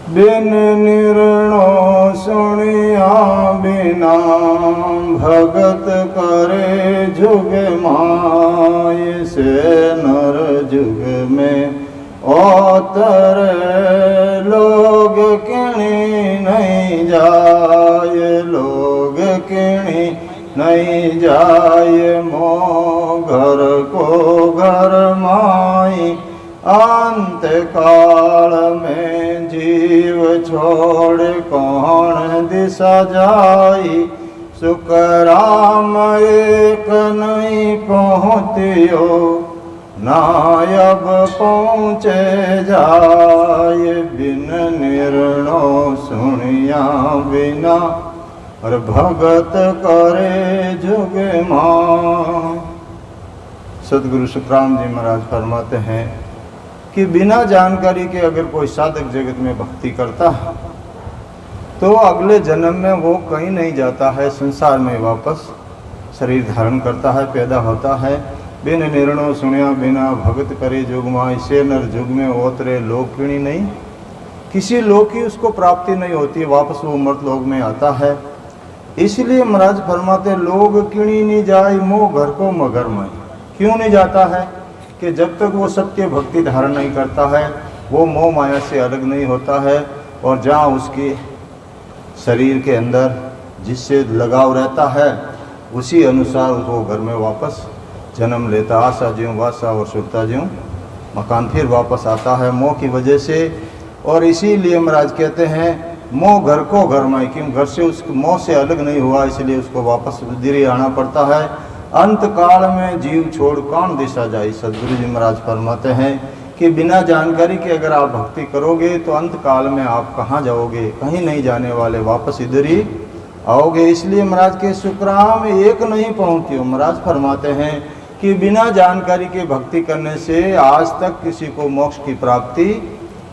बिन निर्णो सुनिया बिना भगत करे जुग माय से नर जुग में ओतर लोग किणी नहीं जाय लोग किणी नहीं जाय मोह घर को घर माई अंत काल में जीव छोड़ कौन दिशा जाई सुख राम एक नहीं पहुँचियो नायब पहुँचे जाय बिन निर्णो सुनिया बिना और भगत करे जुग मां। सदगुरु सुखराम जी महाराज फरमाते हैं कि बिना जानकारी के अगर कोई साधक जगत में भक्ति करता है तो अगले जन्म में वो कहीं नहीं जाता है, संसार में वापस शरीर धारण करता है, पैदा होता है। बिन निर्णो सुनिया बिना भगत करे जुग माय से नर जुग में ओतरे लोक किणी नहीं, किसी लोक की उसको प्राप्ति नहीं होती, वापस वो मर्त लोक में आता है। इसलिए महाराज फरमाते लोग किणी नहीं जाए मोह घर को मगर में। क्यों नहीं जाता है कि जब तक वो सत्य भक्ति धारण नहीं करता है वो मोह माया से अलग नहीं होता है, और जहाँ उसके शरीर के अंदर जिससे लगाव रहता है उसी अनुसार वो घर में वापस जन्म लेता, आशा ज्यों वासा और सुरता ज्यों मकान, फिर वापस आता है मोह की वजह से। और इसीलिए महाराज कहते हैं मोह घर को घर में, क्यों घर से उस मोह से अलग नहीं हुआ इसलिए उसको वापस धीरे आना पड़ता है। अंत काल में जीव छोड़ कौन दिशा जाए। सदगुरु जी महाराज फरमाते हैं कि बिना जानकारी के अगर आप भक्ति करोगे तो अंत काल में आप कहाँ जाओगे, कहीं नहीं जाने वाले, वापस इधर ही आओगे। इसलिए महाराज के सुखराम एक नहीं पहुँचियो। महाराज फरमाते हैं कि बिना जानकारी के भक्ति करने से आज तक किसी को मोक्ष की प्राप्ति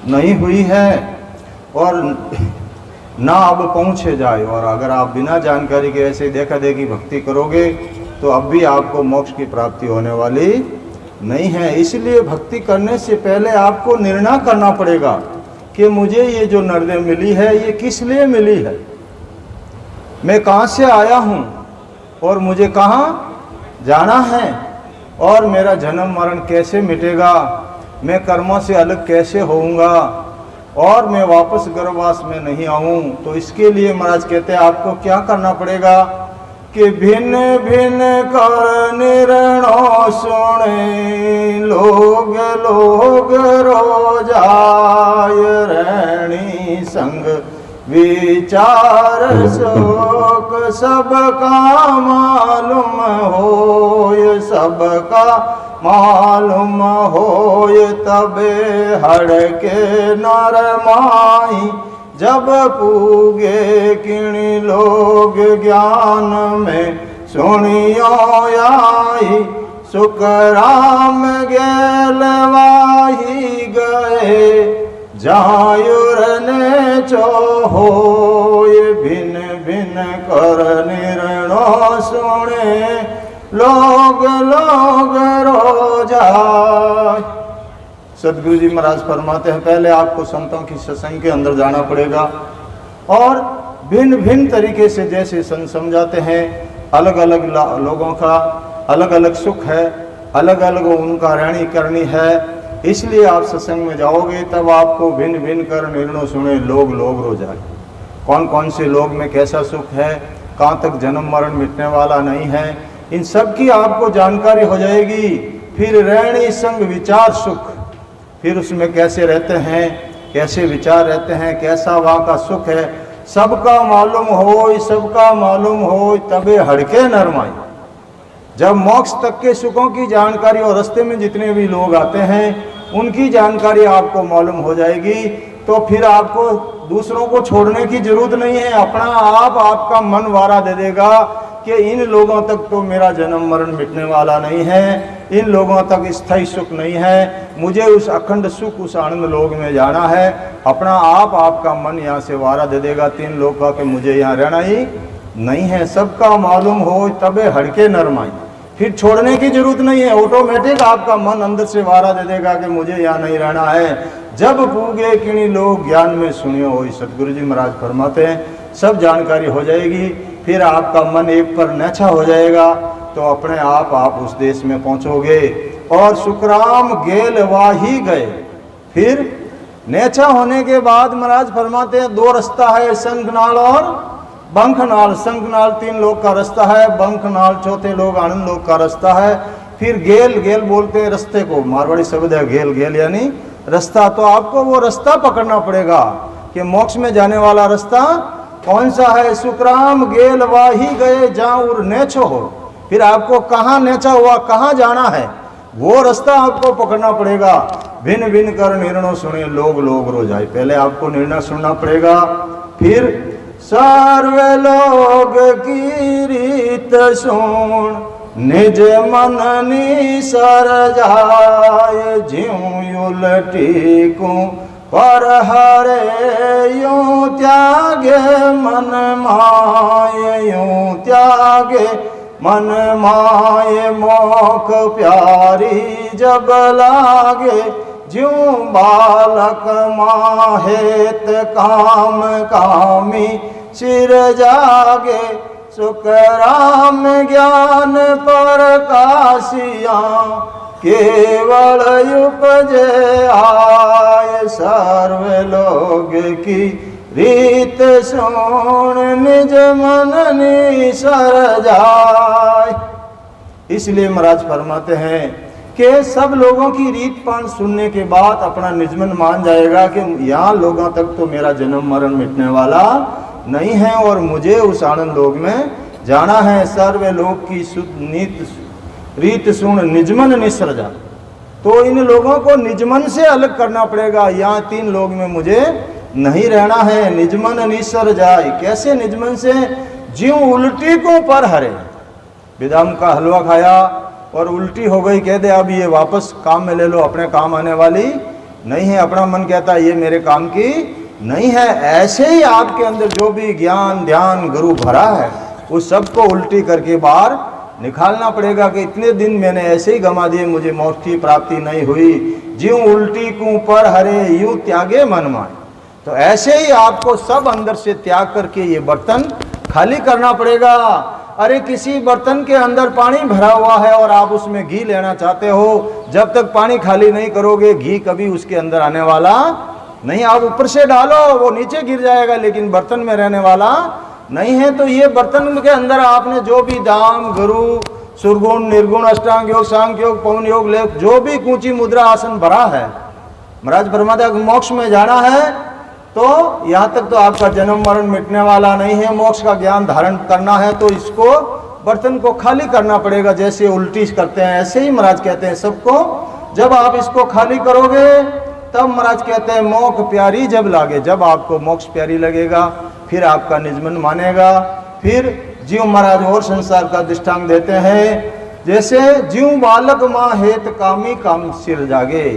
नहीं हुई है और ना अब पहुँचे जाए। और अगर आप बिना जानकारी के ऐसे देखा देखी भक्ति करोगे तो अब भी आपको मोक्ष की प्राप्ति होने वाली नहीं है। इसलिए भक्ति करने से पहले आपको निर्णय करना पड़ेगा कि मुझे ये जो नर्दे मिली है ये किस लिए मिली है, मैं कहाँ से आया हूँ और मुझे कहाँ जाना है, और मेरा जन्म मरण कैसे मिटेगा, मैं कर्मों से अलग कैसे होऊंगा और मैं वापस गर्भवास में नहीं आऊँ। तो इसके लिए महाराज कहते हैं आपको क्या करना पड़ेगा कि भिन्न भिन्न कर निर्णय सुने लोग लोग रो जाय रहनी संग विचार शोक सबका मालूम होय सबका मालूम होय तबे हड़के नर माई जब पूगे किणी लोग ज्ञान में सुनियो आई सुख राम गेलवाही गए जायुर ने चोहोय भिन भिन कर निर्णय सुने लोग लोग रो जाय। सदगुरु जी महाराज फरमाते हैं पहले आपको संतों की सत्संग के अंदर जाना पड़ेगा और भिन्न भिन्न तरीके से जैसे संत समझाते हैं, अलग अलग लोगों का अलग अलग सुख है, अलग अलग उनका रहनी करनी है। इसलिए आप सत्संग में जाओगे तब आपको भिन्न भिन्न कर निर्णय सुने लोग लोग रो जाए। कौन कौन से लोग में कैसा सुख है, कहाँ तक जन्म मरण मिटने वाला नहीं है, इन सब की आपको जानकारी हो जाएगी। फिर रहनी संग विचार सुख, फिर उसमें कैसे रहते हैं, कैसे विचार रहते हैं, कैसा वहाँ का सुख है, सबका मालूम हो, सबका मालूम हो तबे हड़के नरमाई। जब मोक्ष तक के सुखों की जानकारी और रास्ते में जितने भी लोग आते हैं उनकी जानकारी आपको मालूम हो जाएगी तो फिर आपको दूसरों को छोड़ने की जरूरत नहीं है। अपना आप आपका मन वारा दे देगा कि इन लोगों तक तो मेरा जन्म मरण मिटने वाला नहीं है, इन लोगों तक स्थायी सुख नहीं है, मुझे उस अखंड सुख उस आनंद लोक में जाना है। अपना आप आपका मन यहाँ से वारा दे देगा तीन लोग का कि मुझे यहाँ रहना ही नहीं है। सबका मालूम हो तबे हड़के नरमाई। फिर छोड़ने की जरूरत नहीं है, ऑटोमेटिक आपका मन अंदर से वारा दे देगा कि मुझे यहाँ नहीं रहना है। जब पूगे किन्हीं लोग ज्ञान में सुनियो हो, सतगुरु जी महाराज फरमाते हैं, सब जानकारी हो जाएगी, फिर आपका मन एक पर नैछा हो जाएगा, तो अपने आप उस देश में पहुंचोगे। और सुखराम गेल वाही गए। फिर नेचा होने के बाद महाराज फरमाते हैं 2 रास्ता है, शंखनाल और बंखनाल। शंखनाल 3 लोग का रास्ता है, बंखनाल 4थे लोग आनंद लोग का रास्ता है। फिर गेल, गेल बोलते हैं रास्ते को, मारवाड़ी शब्द है गेल, गेल यानी रास्ता। तो आपको वो रास्ता पकड़ना पड़ेगा कि मोक्ष में जाने वाला रास्ता कौन सा है। सुखराम गेल वाही गए जहाँ उर नेचो हो। फिर आपको कहाँ नेचा हुआ, कहाँ जाना है, वो रास्ता आपको पकड़ना पड़ेगा। भिन्न भिन्न कर निर्णय सुने लोग लोग रो जाए। पहले आपको निर्णय सुनना पड़ेगा। फिर सर्वे लोग की रीत सुन निज मन निसर जाए। ज्यों उलटी को पर हरे यूं त्यागे मन माये, यूं त्यागे मन माये। मोख प्यारी जब लागे ज्यों बालक माहेत काम कामी सिर जागे। सुख राम ज्ञान प्रकाशिया केवल उपजे आय। सर्व लोग की रीत सुन निज मन निसर जाय। इसलिए महाराज फरमाते हैं कि सब लोगों की रीत पान सुनने के बाद अपना निजमन मान जाएगा कि यहाँ लोगों तक तो मेरा जन्म मरण मिटने वाला नहीं है और मुझे उस आनंद लोक में जाना है। सर्व लोग की शुद्ध नीत रीत सुन निजमन निसर जा। तो इन लोगों को निजमन से अलग करना पड़ेगा। यहाँ 3 लोग में मुझे नहीं रहना है। निजमन निसर जाए। कैसे निजमन से? ज्यों उल्टी को पर हरे। बेदाम का हलवा खाया और उल्टी हो गई, कह दे अब ये वापस काम में ले लो, अपने काम आने वाली नहीं है। अपना मन कहता है ये मेरे काम की नहीं है। ऐसे ही आपके अंदर जो भी ज्ञान ध्यान गुरु भरा है उस सबको उल्टी करके बाहर निकालना पड़ेगा कि इतने दिन मैंने ऐसे ही गंवा दिए, मुझे मोक्ष की प्राप्ति नहीं हुई। ज्यों उल्टी को पर हरे यूं त्यागे मन माय। तो ऐसे ही आपको सब अंदर से त्याग करके ये बर्तन खाली करना पड़ेगा। अरे किसी बर्तन के अंदर पानी भरा हुआ है और आप उसमें घी लेना चाहते हो, जब तक पानी खाली नहीं करोगे घी कभी उसके अंदर आने वाला नहीं। आप ऊपर से डालो वो नीचे गिर जाएगा, लेकिन बर्तन में रहने वाला नहीं है। तो ये बर्तन के अंदर आपने जो भी दाम गुरु सुरगुण निर्गुण अष्टांग योग सांख्य योग पवन योग लेख जो भी कूची मुद्रा आसन भरा है, महाराज फरमाते मोक्ष में जाना है तो यहाँ तक तो आपका जन्म मरण मिटने वाला नहीं है। मोक्ष का ज्ञान धारण करना है तो इसको बर्तन को खाली करना पड़ेगा। जैसे उल्टी करते हैं ऐसे ही महाराज कहते हैं सबको जब आप इसको खाली करोगे तब महाराज कहते हैं मोक्ष प्यारी जब लागे। जब आपको मोक्ष प्यारी लगेगा फिर आपका निजमन मानेगा। फिर जीव महाराज और संसार का दृष्टांत देते हैं, जैसे जीव बालक माँ हेत कामी काम सिर जागे।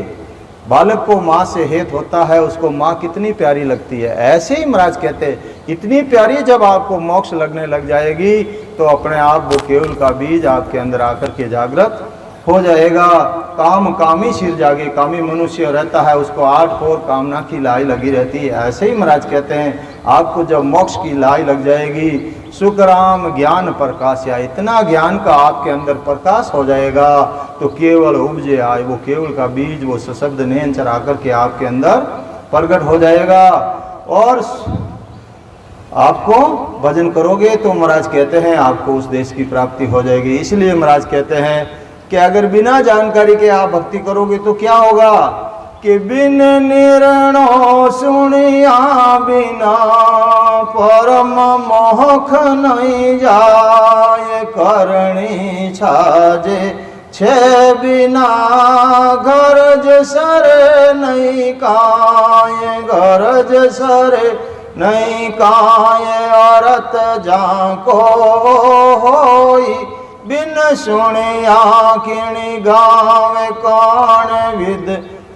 बालक को माँ से हेत होता है, उसको माँ कितनी प्यारी लगती है। ऐसे ही महाराज कहते हैं इतनी प्यारी जब आपको मोक्ष लगने लग जाएगी तो अपने आप वो केवल का बीज आपके अंदर आकर के जागृत हो जाएगा। काम कामी सिर जागे। कामी मनुष्य रहता है उसको 8 पोर कामना की लाई लगी रहती है। ऐसे ही महाराज कहते हैं आपको जब मोक्ष की लाई लग जाएगी, सुख राम ज्ञान प्रकाश या इतना ज्ञान का आपके अंदर प्रकाश हो जाएगा तो केवल उपजे आए। वो केवल का बीज वो सशब्द नयन चरा करके आपके अंदर प्रकट हो जाएगा और आपको भजन करोगे तो महाराज कहते हैं आपको उस देश की प्राप्ति हो जाएगी। इसलिए महाराज कहते हैं कि अगर बिना जानकारी के आप भक्ति करोगे तो क्या होगा कि बिन निर्णय सुनिया बिना परम मोख नहीं जाए। करणी छाजे छे बिना गरज सरे नहीं काये। गरज सरे नहीं काये औरत जाको होई। बिन सुनिया किणी गावे कौन विद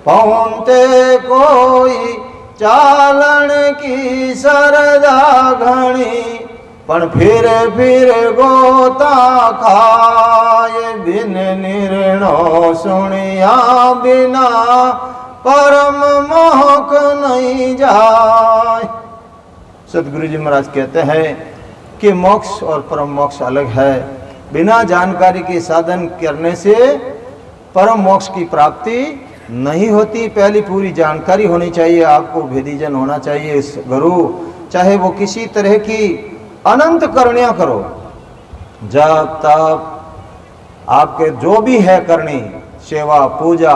पहुंते कोई। चालन की सरदा घणी पण फिर गोता खाए। बिन निर्णय सुनिया बिना परम मोहक नहीं जाए। सदगुरु जी महाराज कहते हैं कि मोक्ष और परम मोक्ष अलग है। बिना जानकारी के साधन करने से परम मोक्ष की प्राप्ति नहीं होती। पहली पूरी जानकारी होनी चाहिए, आपको भेदीजन होना चाहिए। इस गुरु चाहे वो किसी तरह की अनंत करुणा करो, जब तब आपके जो भी है करनी, सेवा पूजा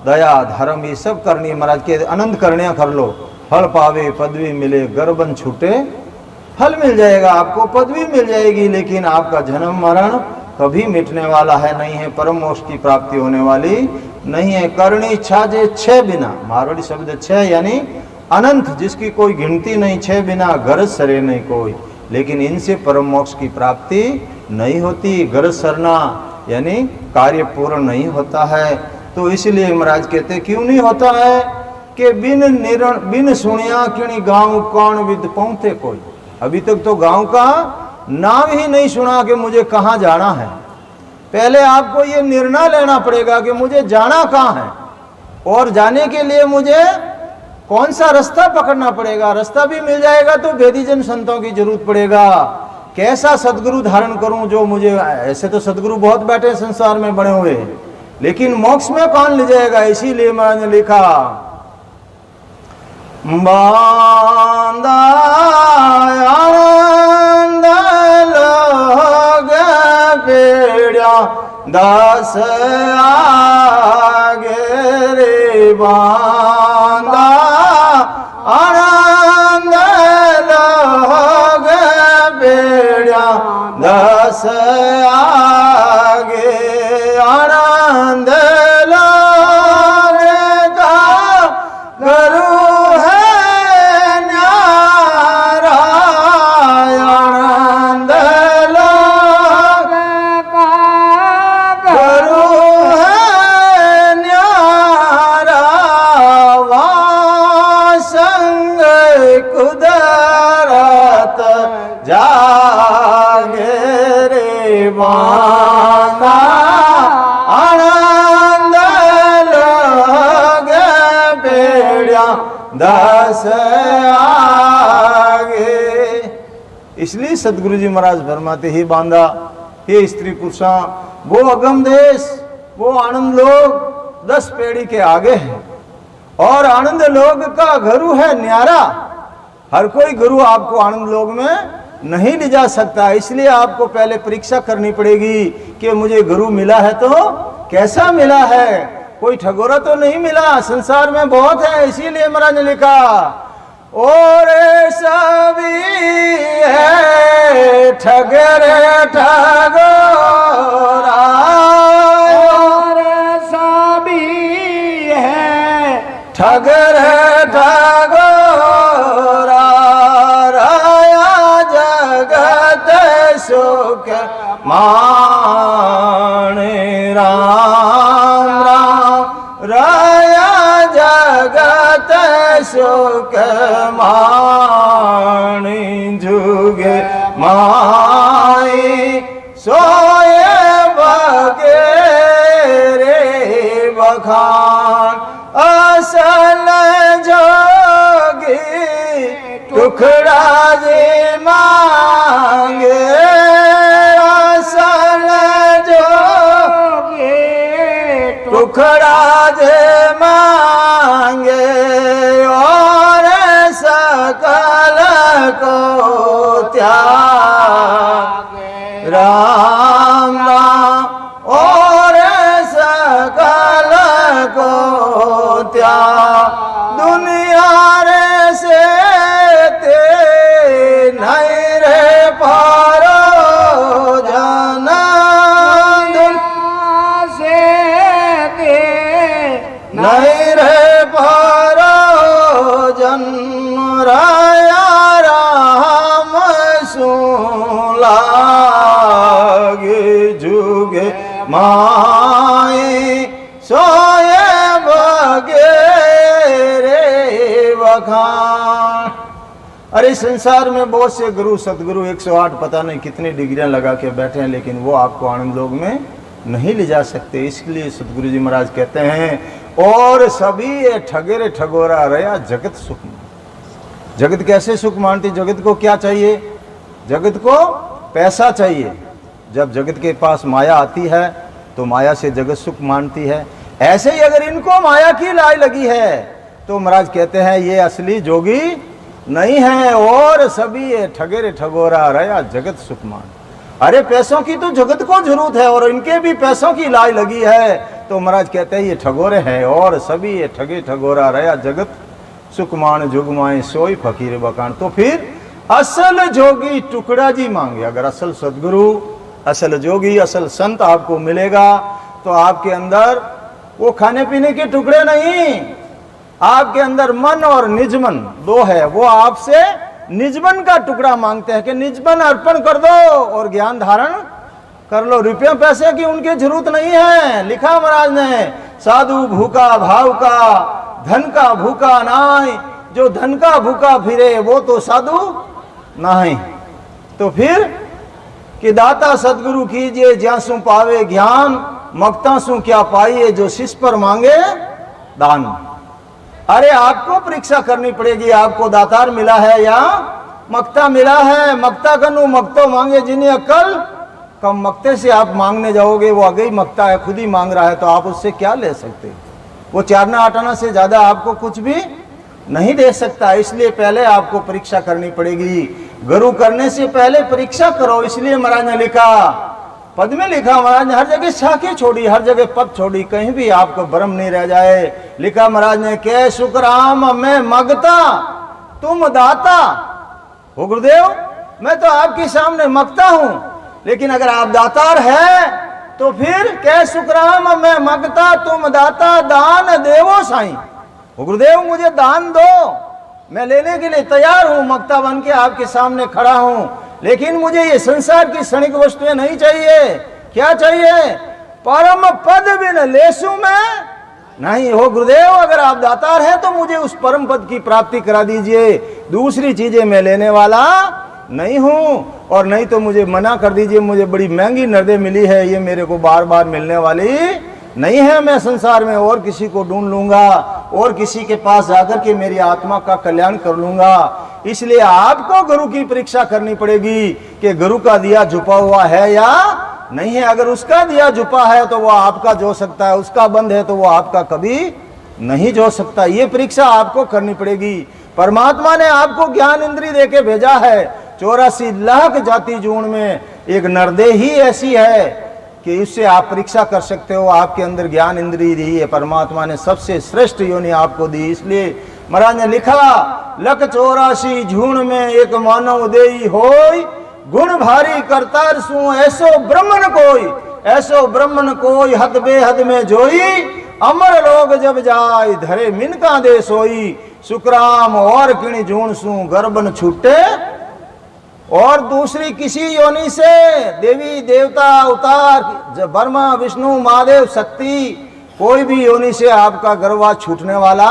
दया धर्म ये सब करनी, महाराज के अनंत करुणा कर लो। फल पावे पदवी मिले, गर्बन छूटे फल मिल जाएगा, आपको पदवी मिल जाएगी, लेकिन आपका जन्म मरण कभी मिटने वाला है नहीं है, परम मोक्ष की प्राप्ति होने वाली नहीं है। करनी इच्छा जे छह बिना, मारवाड़ी शब्द छह यानी अनंत, जिसकी कोई गिनती नहीं, छह बिना गरज सरे नहीं कोई, लेकिन इनसे परम मोक्ष की प्राप्ति नहीं होती। गरज सरना यानी कार्य पूर्ण नहीं होता है। तो इसलिए महाराज कहते क्यों नहीं होता है कि बिन सुनिया किणी गांव कौन विद पहुंचे कोई। अभी तक तो गांव का नाम ही नहीं सुना कि मुझे कहाँ जाना है। पहले आपको ये निर्णय लेना पड़ेगा कि मुझे जाना कहाँ है, और जाने के लिए मुझे कौन सा रास्ता पकड़ना पड़ेगा। रास्ता भी मिल जाएगा तो वेदीजन संतों की जरूरत पड़ेगा। कैसा सदगुरु धारण करूं जो मुझे, ऐसे तो सदगुरु बहुत बैठे संसार में बने हुए, लेकिन मोक्ष में कौन ले जाएगा। इसीलिए मैंने लिखा बांदा आनंद लोग पेड़िया दास आगे रे बांदा आनंद लोग पेड़िया दास आगे आनंद लोग का गुरु बांदा आनंद लोग पेड़िया दस आगे। इसलिए सदगुरु जी महाराज फरमाते ही बांदा, हे स्त्री पुरुषा, वो अगम देश, वो आनंद लोग 10 पेड़ी के आगे है, और आनंद लोग का गुरु है न्यारा। हर कोई गुरु आपको आनंद लोग में नहीं ले जा सकता। इसलिए आपको पहले परीक्षा करनी पड़ेगी कि मुझे गुरु मिला है तो कैसा मिला है। कोई ठगोरा तो नहीं मिला, संसार में बहुत है। इसीलिए महाराज ने लिखा और सभी है ठगरे ठगोरा, और सभी है ठगरे ठगोरा, सुख माने राम राम राया जगत सुख माने जुगे माई सोए बगेरे बखान असल जोगी टुकड़ा जे मांगे, असल जोगी टुकड़ा जे मांगे, और सकल को त्याग राम राम, और सकल को त्याग दुनिया रे से नहीं रे पारो जाना, दुनिया से नहीं रे पारो जन्म राया राम सुलागे जुगे माए सोए बगेरे बखान। अरे संसार में बहुत से गुरु सदगुरु 108 पता नहीं कितनी डिग्रियां लगा के बैठे हैं, लेकिन वो आपको आनंद लोग में नहीं ले जा सकते। इसलिए सतगुरु जी महाराज कहते हैं और सभी ये ठगेरे ठगोरा रया जगत सुख। जगत कैसे सुख मानती? जगत को क्या चाहिए? जगत को पैसा चाहिए। जब जगत के पास माया आती है तो माया से जगत सुख मानती है। ऐसे ही अगर इनको माया की लाई लगी है तो महाराज कहते हैं ये असली जोगी नहीं है। और सभी ये ठगेरे ठगोरा रया जगत सुख मान। अरे पैसों की तो जगत को जरूरत है और इनके भी पैसों की लाई लगी है तो महाराज कहते हैं ये ठगोरे हैं। और सभी ये ठगे ठगोरा रया जगत सुखमान जुगमाए सोई फकीर बकान। तो फिर असल जोगी टुकड़ा जी मांगे। अगर असल सदगुरु, असल जोगी, असल संत आपको मिलेगा तो आपके अंदर वो खाने पीने के टुकड़े नहीं, आपके अंदर मन और निजमन दो है। वो आपसे निजमन का टुकड़ा मांगते हैं कि निजमन अर्पण कर दो और ज्ञान धारण कर लो। रुपये पैसे की उनकी जरूरत नहीं है। लिखा महाराज ने साधु भूखा भाव का, धन का भूखा नाई। जो धन का भूखा फिरे वो तो साधु नहीं। तो फिर कि दाता सदगुरु कीजिए ज्यासु पावे ज्ञान, मगता सु क्या पाइए जो शिष्य पर मांगे दान। अरे आपको परीक्षा करनी पड़ेगी, आपको दातार मिला है या मक्ता मिला है। मक्ता कनु मक्तो मांगे जिन्हें अक्ल कम। मक्ते से आप मांगने जाओगे वो आगे ही मक्ता है, खुद ही मांग रहा है, तो आप उससे क्या ले सकते? वो चारना आटाना से ज्यादा आपको कुछ भी नहीं दे सकता। इसलिए पहले आपको परीक्षा करनी पड़ेगी। गुरु करने से पहले परीक्षा करो। इसलिए महाराज ने लिखा, पद में लिखा महाराज ने, हर जगह शाखें छोड़ी, हर जगह पद छोड़ी, कहीं भी आपको भ्रम नहीं रह जाए। लिखा महाराज ने के शुक्राम मैं मगता तुम दाता हो। गुरुदेव मैं तो आपके सामने मगता हूं, लेकिन अगर आप दातार है तो फिर के शुक्राम मैं मगता तुम दाता दान देवो साईं। गुरुदेव मुझे दान दो, मैं लेने के लिए तैयार हूं, मक्ता बन के आपके सामने खड़ा हूं, लेकिन मुझे ये संसार की क्षणिक वस्तुएं नहीं चाहिए। क्या चाहिए? परम पद बिन लेसु मैं नहीं। हो गुरुदेव अगर आप दातार हैं तो मुझे उस परम पद की प्राप्ति करा दीजिए। दूसरी चीजें मैं लेने वाला नहीं हूं, और नहीं तो मुझे मना कर दीजिए। मुझे बड़ी महंगी नर्दे मिली है, ये मेरे को बार बार मिलने वाली नहीं है। मैं संसार में और किसी को ढूंढ लूंगा और किसी के पास जाकर के मेरी आत्मा का कल्याण कर लूंगा। इसलिए आपको गुरु की परीक्षा करनी पड़ेगी कि गुरु का दिया झुपा हुआ है या नहीं है। अगर उसका दिया झुपा है तो वो आपका जो सकता है, उसका बंद है तो वो आपका कभी नहीं जो सकता। ये परीक्षा आपको करनी पड़ेगी। परमात्मा ने आपको ज्ञान इंद्री देके भेजा है। 84 लाख जाति जून में एक नरदे ही ऐसी है कि इससे आप परीक्षा कर सकते हो। आपके अंदर ज्ञान इंद्री दी है, परमात्मा ने सबसे श्रेष्ठ योनि आपको दी। इसलिए महाराज ने लिखा, लख 84 झूण में एक मानव देई होई, गुण भारी करतार सु ऐसो ब्रह्मन कोई, ऐसो ब्रह्मन कोई हद बेहद में जोई, अमर लोग जब जाय धरे मिनका दे सोई, सुकराम और किणी झूण सु गर्भन छूटे। और दूसरी किसी योनि से देवी देवता अवतार, ब्रह्मा विष्णु महादेव शक्ति, कोई भी योनि से आपका गर्भवास छूटने वाला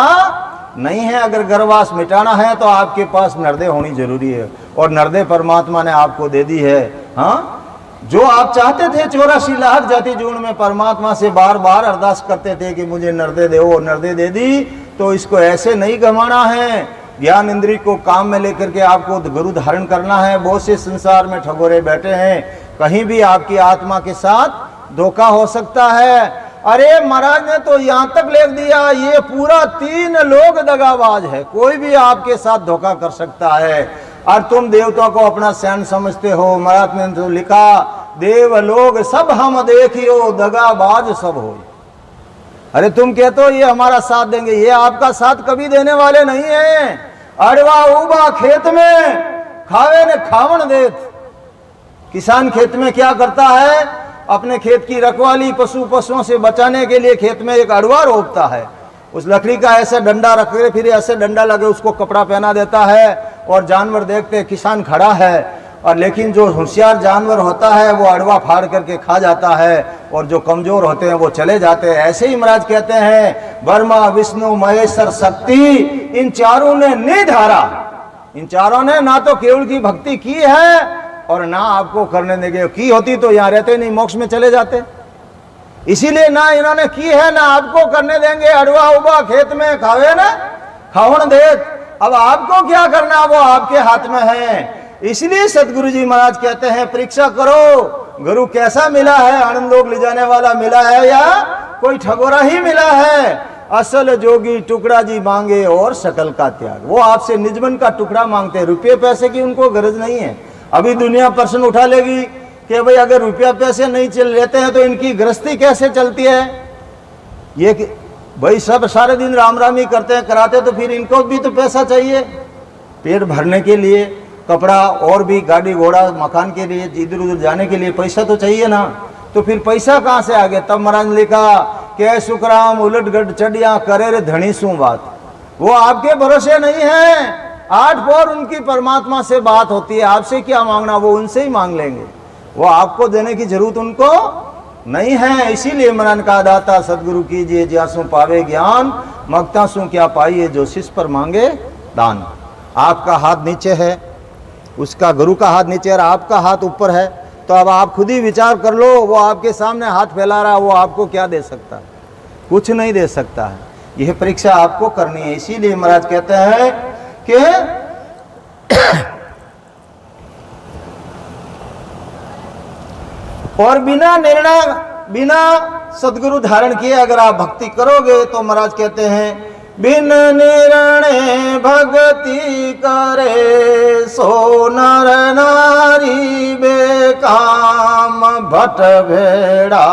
नहीं है। अगर गर्भवास मिटाना है तो आपके पास नर्दे होनी जरूरी है, और नर्दे परमात्मा ने आपको दे दी है। हाँ, जो आप चाहते थे 84 लाख जाति जून में परमात्मा से बार बार अरदास करते थे कि मुझे नर्दे दो, नर्दे दे दी। तो इसको ऐसे नहीं गंवाना है। ज्ञान इंद्री को काम में लेकर के आपको गुरु धारण करना है। बहुत से संसार में ठगोरे बैठे हैं, कहीं भी आपकी आत्मा के साथ धोखा हो सकता है। अरे महाराज ने तो यहां तक लिख दिया, ये पूरा 3 लोग दगाबाज है, कोई भी आपके साथ धोखा कर सकता है। और तुम देवताओं को अपना सैन समझते हो। महाराज ने तो लिखा, देव लोग सब हम देखियो दगाबाज सब हो। अरे तुम कहते हो ये हमारा साथ देंगे, ये आपका साथ कभी देने वाले नहीं है। अड़वा उबा खेत में खावे ने खावन देत। किसान खेत में क्या करता है? अपने खेत की रखवाली पशुओं से बचाने के लिए खेत में एक अड़वा रोपता है। उस लकड़ी का ऐसे डंडा रखे, फिर ऐसे डंडा लगे, उसको कपड़ा पहना देता है, और जानवर देखते किसान खड़ा है। और लेकिन जो होशियार जानवर होता है वो अड़वा फाड़ करके खा जाता है, और जो कमजोर होते हैं वो चले जाते हैं। ऐसे ही महाराज कहते हैं, ब्रह्मा विष्णु महेश्वर शक्ति, इन चारों ने निधारा। इन चारों ने ना तो केवल की भक्ति की है और ना आपको करने देंगे। की होती तो यहाँ रहते नहीं, मोक्ष में चले जाते। इसीलिए ना इन्होंने की है ना आपको करने देंगे। अड़वा उबा खेत में खावे ना खावन दे, अब आपको क्या करना वो आपके हाथ में है। इसलिए सदगुरु जी महाराज कहते हैं परीक्षा करो, गुरु कैसा मिला है, आनंद लोग ले जाने वाला मिला है या कोई ठगोरा ही मिला है। असल जोगी टुकड़ा जी मांगे और शकल का त्याग। वो आपसे निजमन का टुकड़ा मांगते हैं, रुपये पैसे की उनको गरज नहीं है। अभी दुनिया प्रश्न उठा लेगी कि भाई अगर रुपया पैसे नहीं चल लेते हैं तो इनकी गृहस्थी कैसे चलती है। ये भाई सब सारे दिन राम राम ही करते हैं कराते, तो फिर इनको भी तो पैसा चाहिए पेट भरने के लिए, कपड़ा और भी गाड़ी घोड़ा मकान के लिए, इधर उधर जाने के लिए पैसा तो चाहिए ना। तो फिर पैसा कहाँ से आ गया। तब महाराज ने लिखा कि सुखराम उलट गट चढ़िया करे रे धनी सू बात। वो आपके भरोसे नहीं है, 8 पौर उनकी परमात्मा से बात होती है। आपसे क्या मांगना, वो उनसे ही मांग लेंगे, वो आपको देने की जरूरत उनको नहीं है। इसीलिए मनन का दाता सदगुरु कीजिए ज्यासु पावे ज्ञान, मगता सु क्या पाइए जो शिष्य पर मांगे दान। आपका हाथ नीचे है, उसका गुरु का हाथ नीचे और आपका हाथ ऊपर है, तो अब आप खुद ही विचार कर लो। वो आपके सामने हाथ फैला रहा है, वो आपको क्या दे सकता है, कुछ नहीं दे सकता है। यह परीक्षा आपको करनी है। इसीलिए महाराज कहते हैं कि और बिना निर्णय बिना सदगुरु धारण किए अगर आप भक्ति करोगे तो महाराज कहते हैं बिन निर्णय भक्ति करे सो नर नारी बेकाम। भट भेड़ा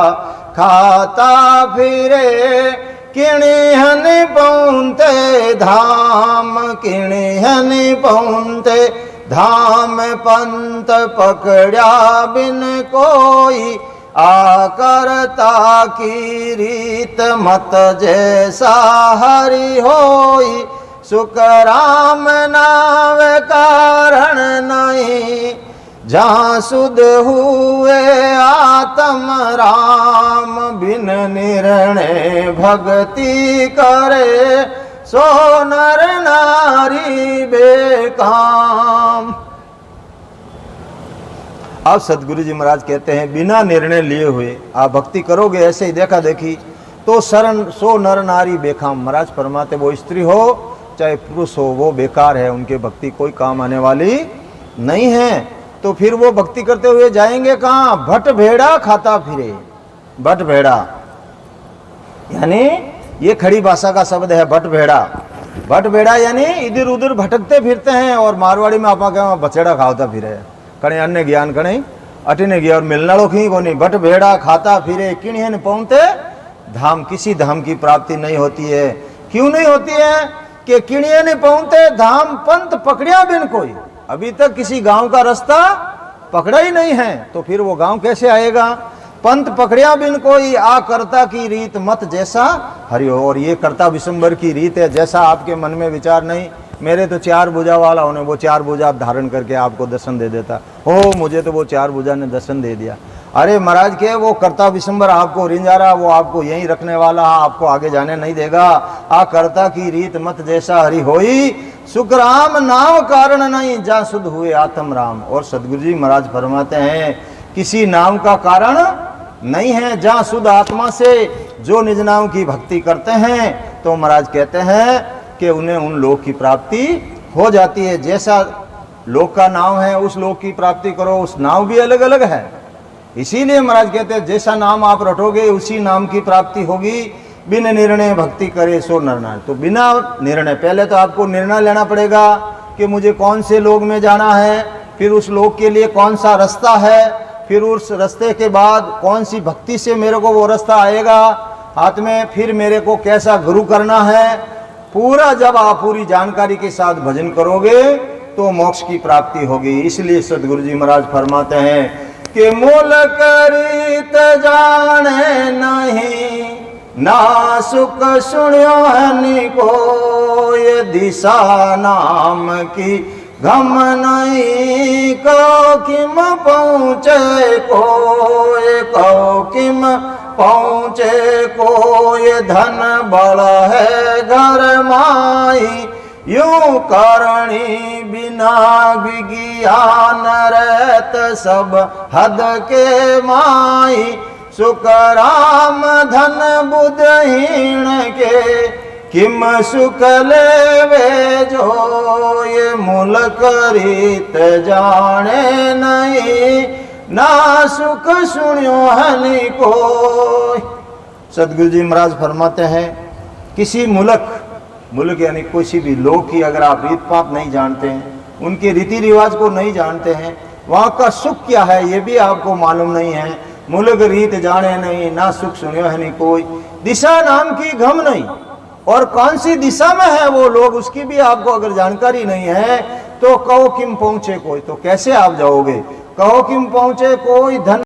खाता फिरे किणिहन पहुंते धाम, किणिहन पहुंते धाम। पंत पकड़ा बिन कोई आकरता की रीत, मत जैसा हरि होई। सुख राम नाम कारण नहीं, जहाँ सुध हुए आत्म राम। बिन निर्णय भक्ति करे सो नर नारी बेकाम। अब सदगुरु जी महाराज कहते हैं बिना निर्णय लिए हुए आप भक्ति करोगे, ऐसे ही देखा देखी, तो शरण सो नर नारी बेकाम। महाराज फरमाते वो स्त्री हो चाहे पुरुष हो वो बेकार है, उनके भक्ति कोई काम आने वाली नहीं है। तो फिर वो भक्ति करते हुए जाएंगे कहाँ। भट भेड़ा खाता फिरे। भट भेड़ा यानी ये खड़ी भाषा का शब्द है भट भेड़ा। भट भेड़ा यानी इधर उधर भटकते फिरते हैं, और मारवाड़ी में आपा क्या बछेड़ा खावता फिरे कणे अन्य ज्ञान कणे अटिने गया और मिलना लो खी कोनी। भट भेड़ा खाता फिरे किणिहन पहुंचते धाम। किसी धाम की प्राप्ति नहीं होती है। क्यों नहीं होती है कि किणिहन पहुंचते धाम, पंथ पकड़िया बिन कोई। अभी तक किसी गांव का रास्ता पकड़ा ही नहीं है, तो फिर वो गांव कैसे आएगा। पंथ पकड़िया बिन कोई आ कर्ता की रीत मत जैसा हरि हो। और ये कर्ता विशंबर की रीत है, जैसा आपके मन में विचार नहीं। मेरे तो 4 भुजा वाला होने, वो 4 भुजा धारण करके आपको दर्शन दे देता हो, मुझे तो वो 4 भुजा ने दर्शन दे दिया। अरे महाराज के वो कर्ता विशंबर आपको रिंजा रहा, वो आपको यहीं रखने वाला, आपको आगे जाने नहीं देगा। आ कर्ता की रीत मत जैसा हरि होई। सुख राम नाम कारण नहीं, जा शुद्ध हुए आत्म राम। और सदगुरु जी महाराज फरमाते हैं किसी नाम का कारण नहीं है। जहाँ शुद्ध आत्मा से जो निज नाम की भक्ति करते हैं तो महाराज कहते हैं कि उन्हें उन लोक की प्राप्ति हो जाती है। जैसा लोक का नाम है उस लोक की प्राप्ति करो, उस नाम भी अलग अलग है। इसीलिए महाराज कहते हैं जैसा नाम आप रटोगे उसी नाम की प्राप्ति होगी। बिन निर्णय भक्ति करे सो नर नारी। तो बिना निर्णय, पहले तो आपको निर्णय लेना पड़ेगा कि मुझे कौन से लोक में जाना है, फिर उस लोक के लिए कौन सा रास्ता है, फिर उस रास्ते के बाद कौन सी भक्ति से मेरे को वो रास्ता आएगा हाथ में, फिर मेरे को कैसा गुरु करना है। पूरा जब आप पूरी जानकारी के साथ भजन करोगे तो मोक्ष की प्राप्ति होगी। इसलिए सदगुरु जी महाराज फरमाते हैं कि मूल करीत जाने नहीं, ना सुख सुनियो हनि को। ये दिशा नाम की घम नहीं, को किम पहुँचे कोय, को किम पहुँचे कोय। धन बड़ है घर माई, यूं करणी बिना विज्ञान रहत सब हद के माई। सुख राम धन बुधहीन के किम सुख लेवे जो ये मुल्क रीत जाने नहीं ना सुख सुनियो हनि कोई। सदगुरु जी महाराज फरमाते हैं किसी मुल्क यानी किसी भी लोग की अगर आप रीत पात नहीं जानते हैं, उनके रीति रिवाज को नहीं जानते हैं, वहाँ का सुख क्या है ये भी आपको मालूम नहीं है। मुल्क रीत जाने नहीं ना सुख सुनियो है नहीं कोई, दिशा नाम की गम नहीं, और कौन सी दिशा में है वो लोग उसकी भी आपको अगर जानकारी नहीं है तो कहो किम पहुंचे कोई, तो कैसे आप जाओगे। कहो किम पहुंचे कोई धन